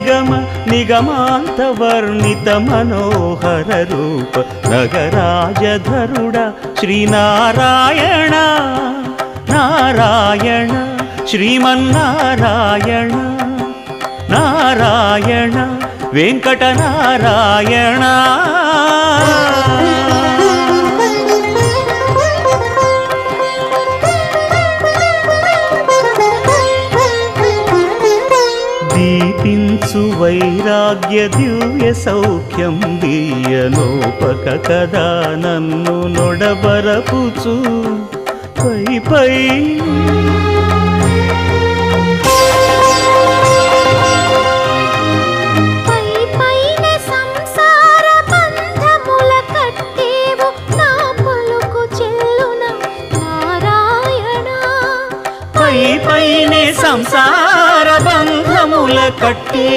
నిగమ నిగమాంతవర్ణిత మనోహర రూప నగరాజధరుడ శ్రీనారాయణ నారాయణ శ్రీమన్నారాయణ నారాయణ వెంకటనారాయణ. దీపించు వైరాగ్య దివ్య సౌఖ్యం దీయనోపక కదా నన్ను నొడబరపుచు పై పై పైనే సంసార బంధముల కట్టే